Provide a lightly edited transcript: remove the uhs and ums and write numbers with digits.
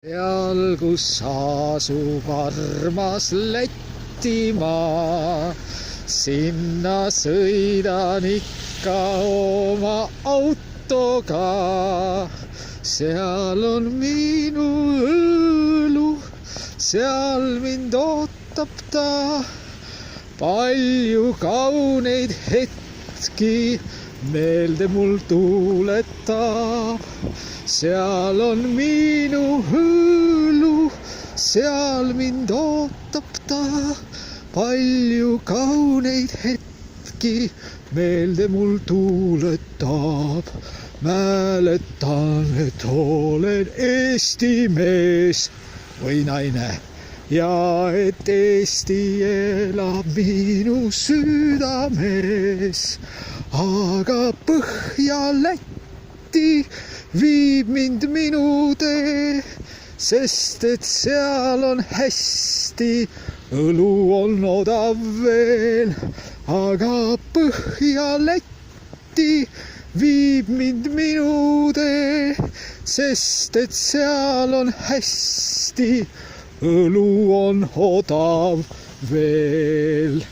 Seal, kus asub armas Lätimaa, sinna sõidan ikka oma autoga. Seal on minu õlu, seal mind ootab ta. Palju kauneid hetki meelde mul tuuletab. Seal on minu õlu, seal mind ootab ta. Palju kauneid hetki meelde mul tuuletab. Mäletan, et olen Eesti mees või naine ja et Eesti elab minu südames. Aga Põhja-Läti viib mind minu tee, sest et seal on hästi, õlu on odav veel. Aga Põhja-Läti viib mind minu tee, sest et seal on hästi, õlu on odav veel.